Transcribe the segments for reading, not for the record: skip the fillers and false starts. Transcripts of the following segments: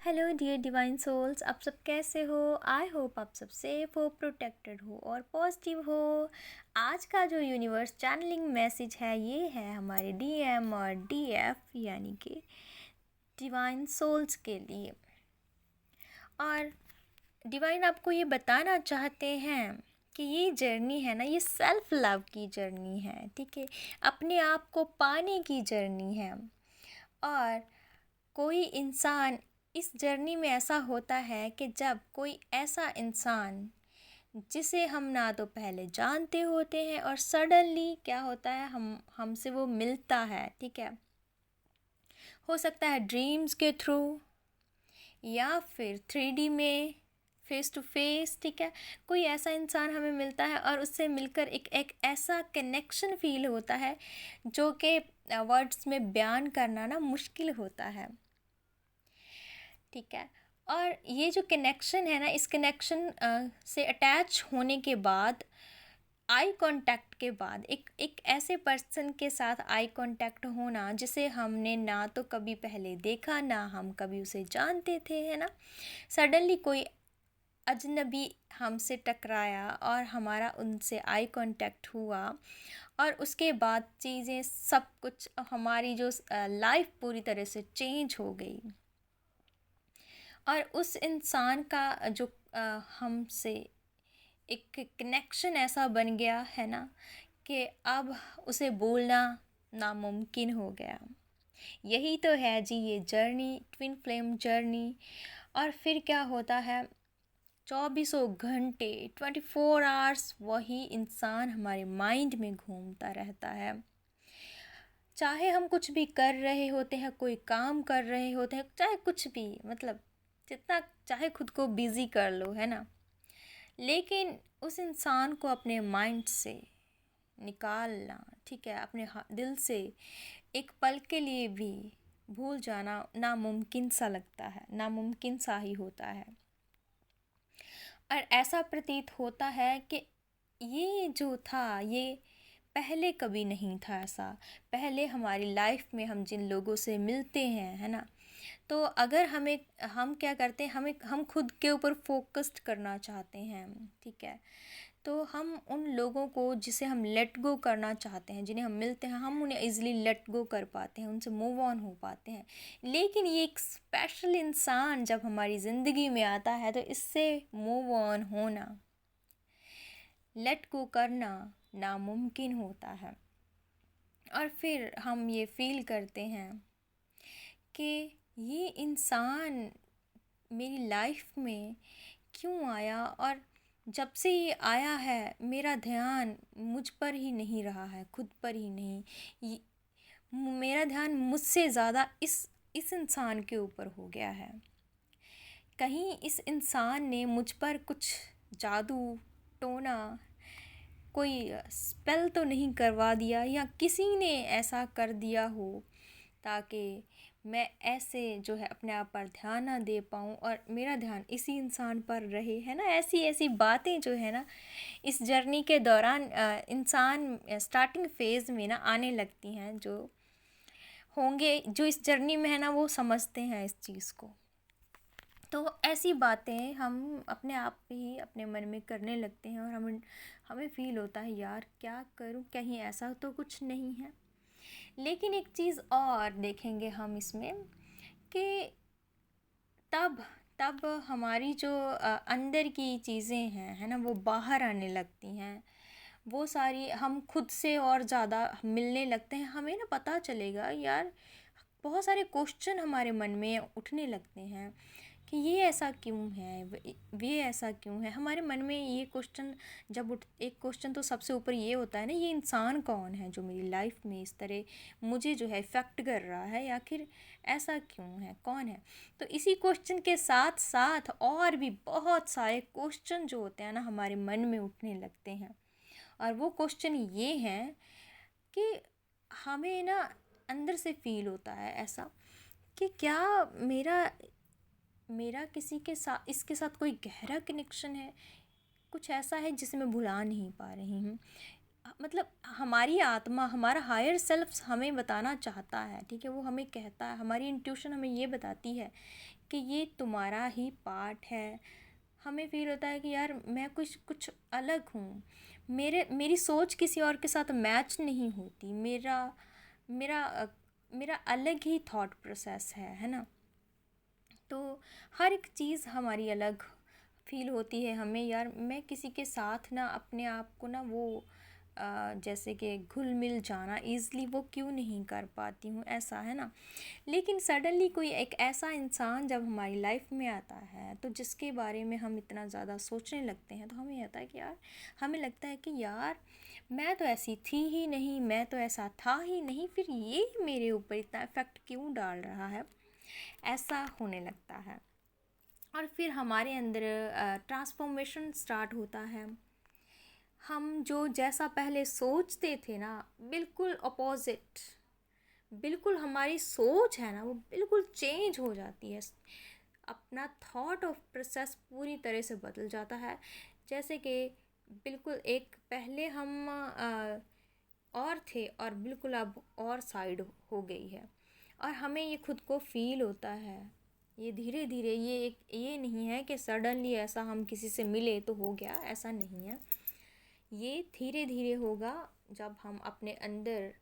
Hello dear divine souls, आप सब कैसे हो। आई होप आप सब सेफ हो, प्रोटेक्टेड हो और पॉजिटिव हो। आज का जो यूनिवर्स चैनलिंग मैसेज है ये है हमारे डीएम और डीएफ यानी कि डिवाइन सोल्स के लिए। और डिवाइन आपको ये बताना चाहते हैं कि ये जर्नी है ना, ये सेल्फ लव की जर्नी है, ठीक है। अपने आप को पाने की जर्नी है। और कोई इंसान इस जर्नी में ऐसा होता है कि जब कोई ऐसा इंसान जिसे हम ना तो पहले जानते होते हैं और सडनली क्या होता है, हमसे वो मिलता है, ठीक है। हो सकता है ड्रीम्स के थ्रू या फिर 3D में फेस टू फेस, ठीक है। कोई ऐसा इंसान हमें मिलता है और उससे मिलकर एक ऐसा कनेक्शन फील होता है जो कि वर्ड्स में बयान करना ना मुश्किल होता है, ठीक है। और ये जो कनेक्शन है ना, इस कनेक्शन से अटैच होने के बाद, आई कांटेक्ट के बाद, एक ऐसे पर्सन के साथ आई कांटेक्ट होना जिसे हमने ना तो कभी पहले देखा, ना हम कभी उसे जानते थे, है ना। सडनली कोई अजनबी हमसे टकराया और हमारा उनसे आई कांटेक्ट हुआ और उसके बाद चीज़ें सब कुछ, हमारी जो लाइफ पूरी तरह से चेंज हो गई। और उस इंसान का जो हमसे एक कनेक्शन ऐसा बन गया है ना कि अब उसे बोलना नामुमकिन हो गया। यही तो है जी ये जर्नी, ट्विन फ्लेम जर्नी। और फिर क्या होता है, 24 घंटे 24 आवर्स वही इंसान हमारे माइंड में घूमता रहता है। चाहे हम कुछ भी कर रहे होते हैं, कोई काम कर रहे होते हैं, चाहे कुछ भी, मतलब जितना चाहे खुद को बिज़ी कर लो, है ना। लेकिन उस इंसान को अपने माइंड से निकालना, ठीक है, अपने दिल से एक पल के लिए भी भूल जाना नामुमकिन सा लगता है, नामुमकिन सा ही होता है। और ऐसा प्रतीत होता है कि ये जो था ये पहले कभी नहीं था ऐसा। पहले हमारी लाइफ में हम जिन लोगों से मिलते हैं, है ना, तो अगर हम क्या करते हैं, हम खुद के ऊपर फोकस्ड करना चाहते हैं, ठीक है। तो हम उन लोगों को जिसे हम लेट गो करना चाहते हैं, जिन्हें हम मिलते हैं, हम उन्हें इजीली लेट गो कर पाते हैं, उनसे मूव ऑन हो पाते हैं। लेकिन ये एक स्पेशल इंसान जब हमारी ज़िंदगी में आता है तो इससे मूव ऑन होना, लेट गो करना नामुमकिन होता है। और फिर हम ये फील करते हैं कि ये इंसान मेरी लाइफ में क्यों आया, और जब से ये आया है मेरा ध्यान मुझ पर ही नहीं रहा है, खुद पर ही नहीं। मेरा ध्यान मुझसे ज़्यादा इस इंसान के ऊपर हो गया है। कहीं इस इंसान ने मुझ पर कुछ जादू टोना, कोई स्पेल तो नहीं करवा दिया, या किसी ने ऐसा कर दिया हो ताकि मैं ऐसे जो है अपने आप पर ध्यान ना दे पाऊँ और मेरा ध्यान इसी इंसान पर रहे, है ना। ऐसी ऐसी बातें जो है ना इस जर्नी के दौरान इंसान स्टार्टिंग फेज़ में ना आने लगती हैं। जो होंगे जो इस जर्नी में है ना वो समझते हैं इस चीज़ को। तो ऐसी बातें हम अपने आप ही अपने मन में करने लगते हैं और हमें फ़ील होता है यार क्या करूं, कहीं ऐसा तो कुछ नहीं है। लेकिन एक चीज़ और देखेंगे हम इसमें कि तब तब हमारी जो अंदर की चीज़ें हैं, है ना, वो बाहर आने लगती हैं। वो सारी हम खुद से और ज़्यादा मिलने लगते हैं। हमें ना पता चलेगा यार, बहुत सारे क्वेश्चन हमारे मन में उठने लगते हैं कि ये ऐसा क्यों है, ये ऐसा क्यों है। हमारे मन में ये क्वेश्चन जब एक क्वेश्चन तो सबसे ऊपर ये होता है ना, ये इंसान कौन है जो मेरी लाइफ में इस तरह मुझे जो है इफ़ेक्ट कर रहा है, या फिर ऐसा क्यों है, कौन है। तो इसी क्वेश्चन के साथ साथ और भी बहुत सारे क्वेश्चन जो होते हैं ना हमारे मन में उठने लगते हैं। और वो क्वेश्चन ये हैं कि हमें ना अंदर से फील होता है ऐसा कि क्या मेरा मेरा किसी के साथ, इसके साथ कोई गहरा कनेक्शन है, कुछ ऐसा है जिसे मैं भुला नहीं पा रही हूँ। मतलब हमारी आत्मा, हमारा हायर सेल्फ हमें बताना चाहता है, ठीक है, वो हमें कहता है, हमारी इंट्यूशन हमें ये बताती है कि ये तुम्हारा ही पार्ट है। हमें फील होता है कि यार मैं कुछ कुछ अलग हूँ, मेरी सोच किसी और के साथ मैच नहीं होती, मेरा मेरा अलग ही थॉट प्रोसेस है ना। तो हर एक चीज़ हमारी अलग फील होती है हमें, यार मैं किसी के साथ ना अपने आप को ना वो जैसे कि घुल मिल जाना ईज़िली वो क्यों नहीं कर पाती हूँ, ऐसा है ना। लेकिन सडनली कोई एक ऐसा इंसान जब हमारी लाइफ में आता है तो जिसके बारे में हम इतना ज़्यादा सोचने लगते हैं, तो हमें आता है कि यार, हमें लगता है कि यार मैं तो ऐसी थी ही नहीं, मैं तो ऐसा था ही नहीं, फिर ये मेरे ऊपर इतना इफ़ेक्ट क्यों डाल रहा है, ऐसा होने लगता है। और फिर हमारे अंदर ट्रांसफॉर्मेशन स्टार्ट होता है। हम जो जैसा पहले सोचते थे ना, बिल्कुल अपोजिट, बिल्कुल हमारी सोच है ना वो बिल्कुल चेंज हो जाती है। अपना थॉट ऑफ प्रोसेस पूरी तरह से बदल जाता है। जैसे कि बिल्कुल एक पहले हम और थे और बिल्कुल अब और साइड हो गई है, और हमें ये खुद को फील होता है। ये धीरे धीरे, ये नहीं है कि सडनली ऐसा हम किसी से मिले तो हो गया, ऐसा नहीं है। ये धीरे धीरे होगा जब हम अपने अंदर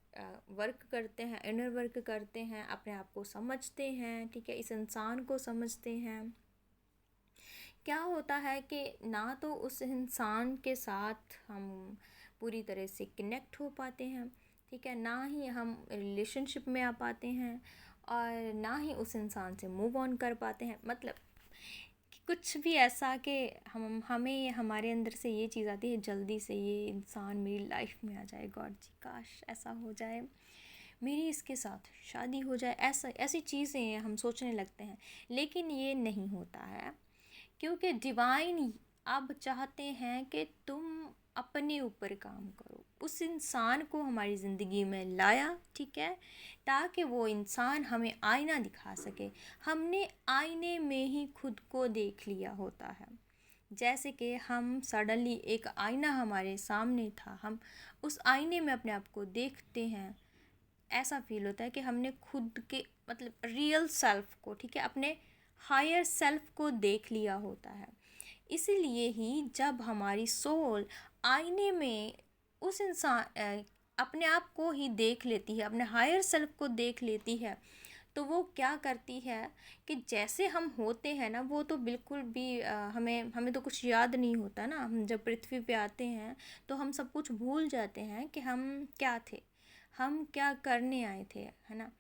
वर्क करते हैं, इनर वर्क करते हैं, अपने आप को समझते हैं, ठीक है, इस इंसान को समझते हैं। क्या होता है कि ना तो उस इंसान के साथ हम पूरी तरह से कनेक्ट हो पाते हैं, ठीक है, ना ही हम रिलेशनशिप में आ पाते हैं, और ना ही उस इंसान से मूव ऑन कर पाते हैं। मतलब कि कुछ भी ऐसा कि हमें हमारे अंदर से ये चीज़ आती है, जल्दी से ये इंसान मेरी लाइफ में आ जाए, गॉड जी काश ऐसा हो जाए, मेरी इसके साथ शादी हो जाए, ऐसा ऐसी चीज़ें हम सोचने लगते हैं। लेकिन ये नहीं होता है, क्योंकि डिवाइन अब चाहते हैं कि तुम अपने ऊपर काम करो। उस इंसान को हमारी ज़िंदगी में लाया, ठीक है, ताकि वो इंसान हमें आईना दिखा सके। हमने आईने में ही खुद को देख लिया होता है। जैसे कि हम सडनली एक आईना हमारे सामने था, हम उस आईने में अपने आप को देखते हैं, ऐसा फील होता है कि हमने खुद के मतलब रियल सेल्फ को, ठीक है, अपने हायर सेल्फ को देख लिया होता है। इसीलिए ही जब हमारी सोल आईने में उस अपने आप को ही देख लेती है, अपने हायर सेल्फ को देख लेती है, तो वो क्या करती है कि जैसे हम होते हैं ना, वो तो बिल्कुल भी हमें हमें तो कुछ याद नहीं होता ना। हम जब पृथ्वी पे आते हैं तो हम सब कुछ भूल जाते हैं कि हम क्या थे, हम क्या करने आए थे, है ना।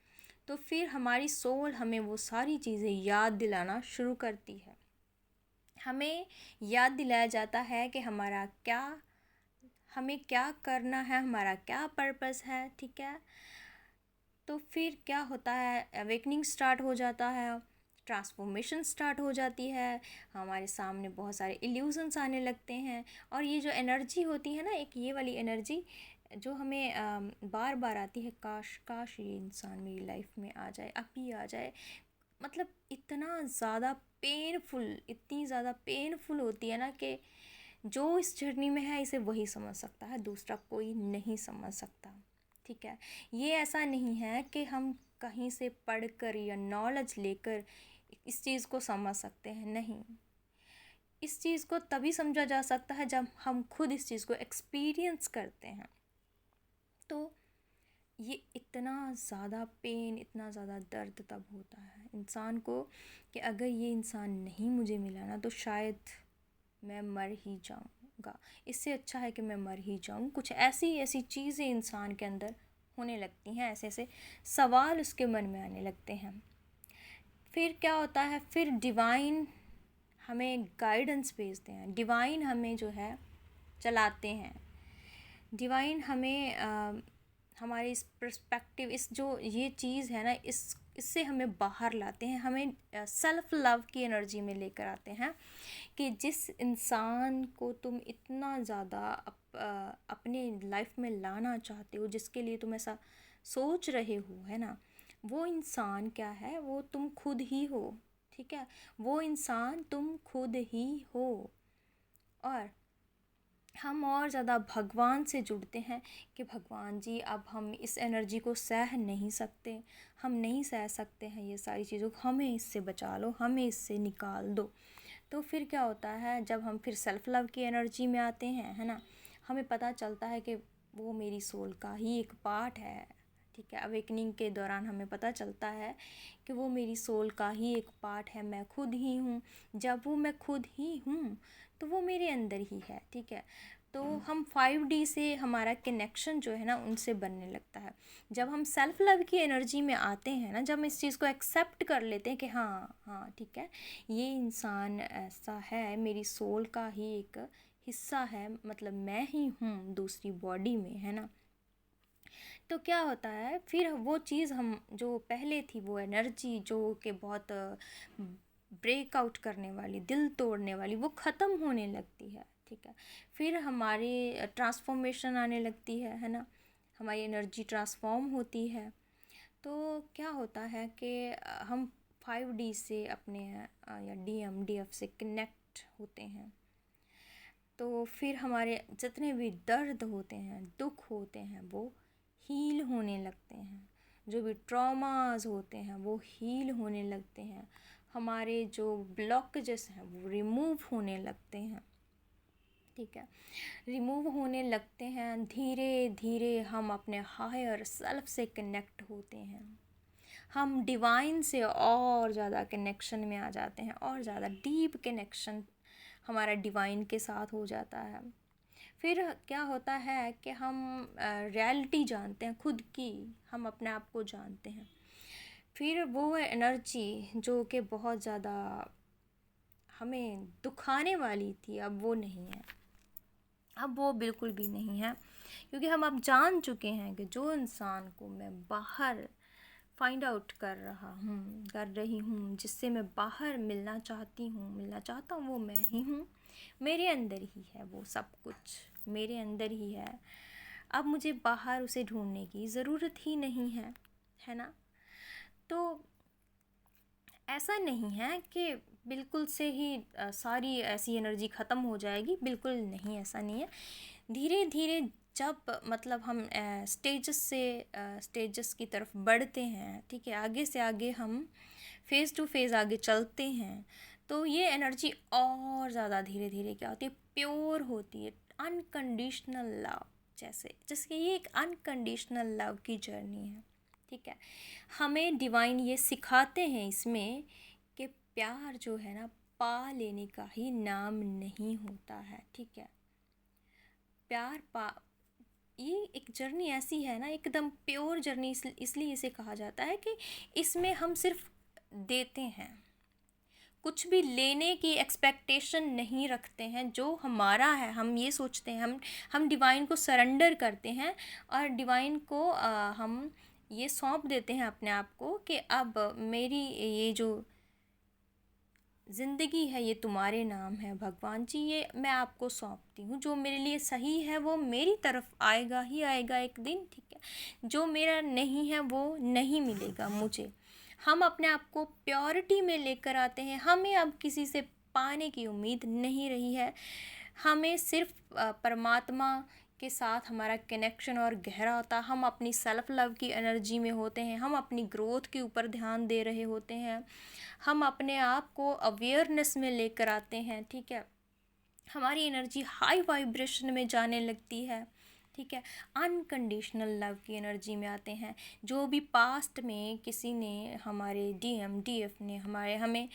तो फिर हमारी सोल हमें वो सारी चीज़ें याद दिलाना शुरू करती है। हमें याद दिलाया जाता है कि हमें क्या करना है, हमारा क्या पर्पस है, ठीक है। तो फिर क्या होता है, अवेकनिंग स्टार्ट हो जाता है, ट्रांसफॉर्मेशन स्टार्ट हो जाती है, हमारे सामने बहुत सारे इल्यूजन्स आने लगते हैं। और ये जो एनर्जी होती है ना, एक ये वाली एनर्जी जो हमें बार बार आती है, काश काश ये इंसान मेरी लाइफ में आ जाए, अभी आ जाए। मतलब इतना ज़्यादा पेनफुल, इतनी ज़्यादा पेनफुल होती है ना कि जो इस जर्नी में है इसे वही समझ सकता है, दूसरा कोई नहीं समझ सकता, ठीक है। ये ऐसा नहीं है कि हम कहीं से पढ़कर या नॉलेज लेकर इस चीज़ को समझ सकते हैं, नहीं। इस चीज़ को तभी समझा जा सकता है जब हम खुद इस चीज़ को एक्सपीरियंस करते हैं। तो ये इतना ज़्यादा पेन, इतना ज़्यादा दर्द तब होता है इंसान को कि अगर ये इंसान नहीं मुझे मिला ना, तो शायद मैं मर ही जाऊंगा। इससे अच्छा है कि मैं मर ही जाऊं। कुछ ऐसी ऐसी चीज़ें इंसान के अंदर होने लगती हैं, ऐसे ऐसे सवाल उसके मन में आने लगते हैं। फिर क्या होता है, फिर डिवाइन हमें गाइडेंस भेजते हैं, डिवाइन हमें जो है चलाते हैं, डिवाइन हमें हमारे इस पर्सपेक्टिव, इस जो ये चीज़ है ना, इससे हमें बाहर लाते हैं, हमें सेल्फ लव की एनर्जी में लेकर आते हैं कि जिस इंसान को तुम इतना ज़्यादा अपने लाइफ में लाना चाहते हो, जिसके लिए तुम ऐसा सोच रहे हो, है ना, वो इंसान क्या है, वो तुम खुद ही हो, ठीक है। वो इंसान तुम खुद ही हो। और हम और ज़्यादा भगवान से जुड़ते हैं कि भगवान जी अब हम इस एनर्जी को सह नहीं सकते, हम नहीं सह सकते हैं ये सारी चीज़ों को, हमें इससे बचा लो, हमें इससे निकाल दो। तो फिर क्या होता है, जब हम फिर सेल्फ लव की एनर्जी में आते हैं, है ना, हमें पता चलता है कि वो मेरी सोल का ही एक पार्ट है। ठीक है, अवेकनिंग के दौरान हमें पता चलता है कि वो मेरी सोल का ही एक पार्ट है, मैं खुद ही हूँ। जब वो मैं खुद ही हूँ तो वो मेरे अंदर ही है। ठीक है, तो हम 5D से हमारा कनेक्शन जो है ना उनसे बनने लगता है। जब हम सेल्फ लव की एनर्जी में आते हैं ना, जब हम इस चीज़ को एक्सेप्ट कर लेते हैं कि हाँ हाँ ठीक है, ये इंसान ऐसा है, मेरी सोल का ही एक हिस्सा है, मतलब मैं ही हूँ दूसरी बॉडी में, है ना। तो क्या होता है फिर वो चीज़, हम जो पहले थी वो एनर्जी जो कि बहुत ब्रेकआउट करने वाली, दिल तोड़ने वाली, वो ख़त्म होने लगती है। ठीक है, फिर हमारी ट्रांसफॉर्मेशन आने लगती है ना, हमारी एनर्जी ट्रांसफॉर्म होती है। तो क्या होता है कि हम 5D से अपने या DMDF से कनेक्ट होते हैं। तो फिर हमारे जितने भी दर्द होते हैं, दुख होते हैं, वो हील होने लगते हैं। जो भी ट्रॉमास होते हैं वो हील होने लगते हैं। हमारे जो ब्लॉकेजेस हैं वो रिमूव होने लगते हैं। ठीक है, रिमूव होने लगते हैं। धीरे धीरे हम अपने हायर सेल्फ से कनेक्ट होते हैं। हम डिवाइन से और ज़्यादा कनेक्शन में आ जाते हैं, और ज़्यादा डीप कनेक्शन हमारा डिवाइन के साथ हो जाता है। फिर क्या होता है कि हम रियलिटी जानते हैं खुद की, हम अपने आप को जानते हैं। फिर वो एनर्जी जो कि बहुत ज़्यादा हमें दुखाने वाली थी, अब वो नहीं है, अब वो बिल्कुल भी नहीं है। क्योंकि हम अब जान चुके हैं कि जो इंसान को मैं बाहर फाइंड आउट कर रही हूँ, जिससे मैं बाहर मिलना चाहती हूँ, मिलना चाहता हूँ, वो मैं ही हूँ। मेरे अंदर ही है वो सब कुछ, मेरे अंदर ही है। अब मुझे बाहर उसे ढूंढने की ज़रूरत ही नहीं है ना। तो ऐसा नहीं है कि बिल्कुल से ही सारी ऐसी एनर्जी ख़त्म हो जाएगी, बिल्कुल नहीं, ऐसा नहीं है। धीरे धीरे जब मतलब हम स्टेजेस की तरफ बढ़ते हैं, ठीक है, आगे से आगे हम फेज़ टू फेज़ आगे चलते हैं, तो ये एनर्जी और ज़्यादा धीरे धीरे क्या होती है, प्योर होती है। अनकंडीशनल लव, जैसे जैसे ये एक अनकंडीशनल लव की जर्नी है। ठीक है, हमें डिवाइन ये सिखाते हैं इसमें कि प्यार जो है ना पा लेने का ही नाम नहीं होता है। ठीक है, प्यार पा, ये एक जर्नी ऐसी है ना, एकदम प्योर जर्नी, इसलिए इसे कहा जाता है कि इसमें हम सिर्फ देते हैं, कुछ भी लेने की एक्सपेक्टेशन नहीं रखते हैं। जो हमारा है हम ये सोचते हैं, हम डिवाइन को सरेंडर करते हैं, और डिवाइन को हम ये सौंप देते हैं अपने आप को कि अब मेरी ये जो ज़िंदगी है ये तुम्हारे नाम है भगवान जी, ये मैं आपको सौंपती हूँ। जो मेरे लिए सही है वो मेरी तरफ आएगा ही आएगा एक दिन। ठीक है, जो मेरा नहीं है वो नहीं मिलेगा मुझे। हम अपने आप को प्योरिटी में लेकर आते हैं। हमें अब किसी से पाने की उम्मीद नहीं रही है। हमें सिर्फ परमात्मा के साथ हमारा कनेक्शन और गहरा होता है। हम अपनी सेल्फ लव की एनर्जी में होते हैं, हम अपनी ग्रोथ के ऊपर ध्यान दे रहे होते हैं, हम अपने आप को अवेयरनेस में लेकर आते हैं। ठीक है, हमारी एनर्जी हाई वाइब्रेशन में जाने लगती है। ठीक है, अनकंडीशनल लव की एनर्जी में आते हैं। जो भी पास्ट में किसी ने, हमारे DMDF ने हमें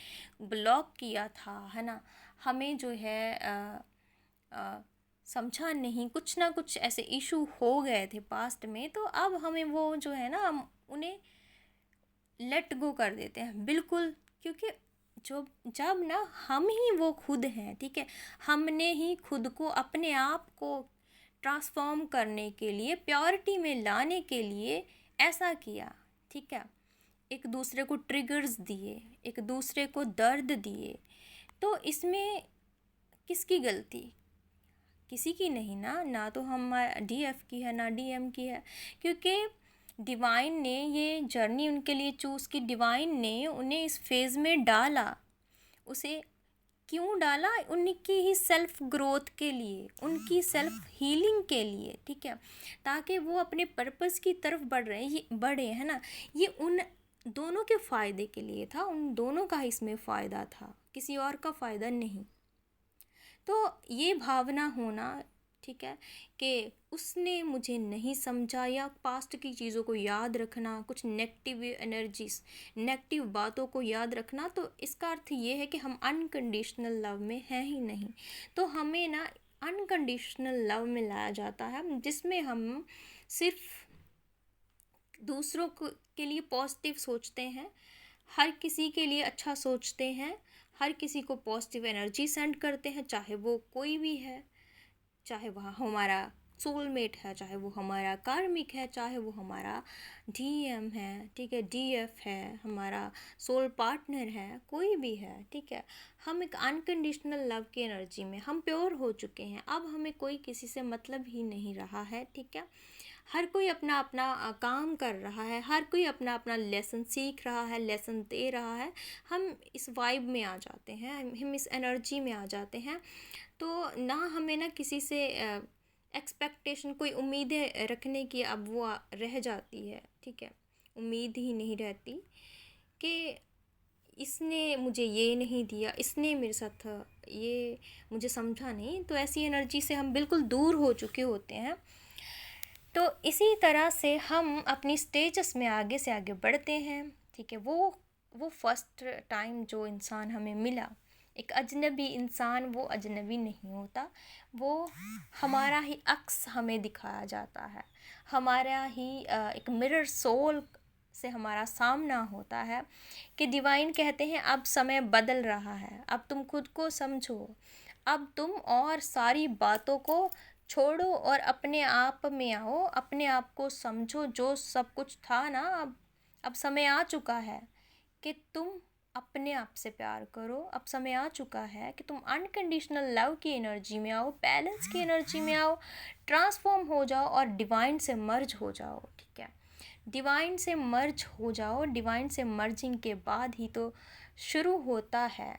ब्लॉक किया था, है ना, हमें जो है समझा नहीं, कुछ ना कुछ ऐसे इशू हो गए थे पास्ट में, तो अब हमें वो जो है ना, हम उन्हें लेट गो कर देते हैं बिल्कुल। क्योंकि जो जब ना हम ही वो खुद हैं, ठीक है, हमने ही खुद को, अपने आप को ट्रांसफॉर्म करने के लिए, प्योरिटी में लाने के लिए ऐसा किया। ठीक है, एक दूसरे को ट्रिगर्स दिए, एक दूसरे को दर्द दिए, तो इसमें किसकी गलती? किसी की नहीं ना, ना तो हम DF की है ना DM की है। क्योंकि डिवाइन ने ये जर्नी उनके लिए चूज़ की, डिवाइन ने उन्हें इस फेज़ में डाला, उसे क्यों डाला? उनकी ही सेल्फ ग्रोथ के लिए, उनकी सेल्फ हीलिंग के लिए, ठीक है, ताकि वो अपने पर्पस की तरफ बढ़े, है ना। ये उन दोनों के फ़ायदे के लिए था, उन दोनों का इसमें फ़ायदा था, किसी और का फ़ायदा नहीं। तो ये भावना होना, ठीक है, कि उसने मुझे नहीं समझा, या पास्ट की चीज़ों को याद रखना, कुछ नेगेटिव एनर्जीज, नेगेटिव बातों को याद रखना, तो इसका अर्थ ये है कि हम अनकंडीशनल लव में हैं ही नहीं। तो हमें ना अनकंडीशनल लव में लाया जाता है, जिसमें हम सिर्फ दूसरों के लिए पॉजिटिव सोचते हैं, हर किसी के लिए अच्छा सोचते हैं, हर किसी को पॉजिटिव एनर्जी सेंड करते हैं, चाहे वो कोई भी है, चाहे वह हमारा सोलमेट है, चाहे वो हमारा कार्मिक है, चाहे वो हमारा डीएम है, ठीक है, डीएफ है, हमारा सोल पार्टनर है, कोई भी है, ठीक है। हम एक अनकंडीशनल लव की एनर्जी में हम प्योर हो चुके हैं, अब हमें कोई किसी से मतलब ही नहीं रहा है, ठीक है। हर कोई अपना अपना काम कर रहा है, हर कोई अपना अपना लेसन सीख रहा है, लेसन दे रहा है। हम इस वाइब में आ जाते हैं, हम इस एनर्जी में आ जाते हैं। तो ना हमें ना किसी से एक्सपेक्टेशन, कोई उम्मीदें रखने की अब वो रह जाती है, ठीक है। उम्मीद ही नहीं रहती कि इसने मुझे ये नहीं दिया, इसने मेरे साथ ये मुझे समझा नहीं, तो ऐसी एनर्जी से हम बिल्कुल दूर हो चुके होते हैं। तो इसी तरह से हम अपनी स्टेजस में आगे से आगे बढ़ते हैं, ठीक है। वो फर्स्ट टाइम जो इंसान हमें मिला, एक अजनबी इंसान, वो अजनबी नहीं होता, वो हमारा ही अक्स हमें दिखाया जाता है, हमारा ही एक मिरर सोल से हमारा सामना होता है, कि डिवाइन कहते हैं अब समय बदल रहा है, अब तुम खुद को समझो, अब तुम और सारी बातों को छोड़ो और अपने आप में आओ, अपने आप को समझो, जो सब कुछ था ना, अब समय आ चुका है कि तुम अपने आप से प्यार करो, अब समय आ चुका है कि तुम अनकंडीशनल लव की एनर्जी में आओ, बैलेंस की एनर्जी में आओ, ट्रांसफॉर्म हो जाओ और डिवाइन से मर्ज हो जाओ, ठीक है। डिवाइन से मर्ज हो जाओ, डिवाइन से मर्जिंग के बाद ही तो शुरू होता है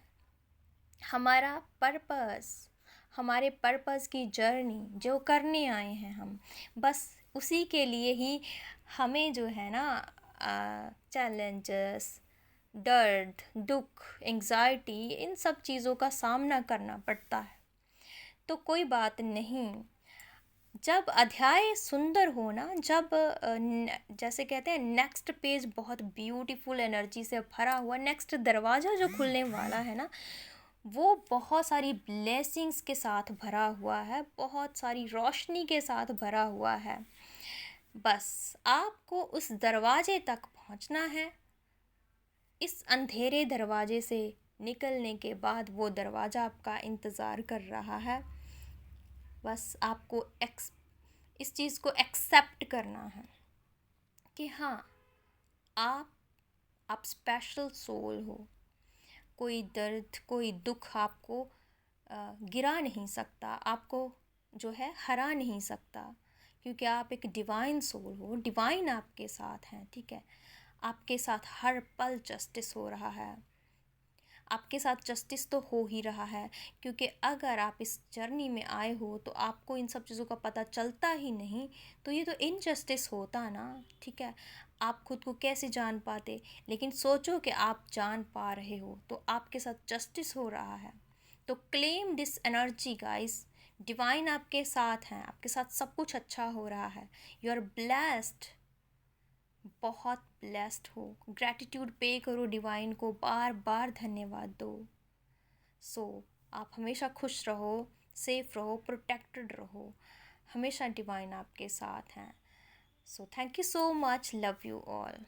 हमारा पर्पस, हमारे पर्पस की जर्नी जो करने आए हैं हम, बस उसी के लिए ही हमें जो है ना चैलेंजेस, दर्द, दुख, एंग्जाइटी, इन सब चीज़ों का सामना करना पड़ता है। तो कोई बात नहीं, जब अध्याय सुंदर हो ना, जब जैसे कहते हैं नेक्स्ट पेज बहुत ब्यूटीफुल एनर्जी से भरा हुआ, नेक्स्ट दरवाज़ा जो खुलने वाला है ना, वो बहुत सारी ब्लेसिंग्स के साथ भरा हुआ है, बहुत सारी रोशनी के साथ भरा हुआ है। बस आपको उस दरवाजे तक पहुंचना है। इस अंधेरे दरवाजे से निकलने के बाद वो दरवाज़ा आपका इंतज़ार कर रहा है। बस आपको इस चीज़ को एक्सेप्ट करना है कि हाँ, आप स्पेशल सोल हो। कोई दर्द, कोई दुख आपको गिरा नहीं सकता, आपको जो है हरा नहीं सकता, क्योंकि आप एक डिवाइन सोल हो, डिवाइन आपके साथ हैं, ठीक है। आपके साथ हर पल जस्टिस हो रहा है, आपके साथ जस्टिस तो हो ही रहा है, क्योंकि अगर आप इस जर्नी में आए हो तो आपको इन सब चीज़ों का पता चलता ही नहीं, तो ये तो इनजस्टिस होता ना, ठीक है। आप खुद को कैसे जान पाते, लेकिन सोचो कि आप जान पा रहे हो, तो आपके साथ जस्टिस हो रहा है। तो claim this energy guys, divine आपके साथ हैं, आपके साथ सब कुछ अच्छा हो रहा है, यू आर ब्लेस्ड, बहुत ब्लेस्ड हो। ग्रैटिट्यूड पे करो डिवाइन को, बार बार धन्यवाद दो। सो आप हमेशा खुश रहो, सेफ रहो, प्रोटेक्टेड रहो, हमेशा डिवाइन आपके साथ हैं। So thank you so much, love you all.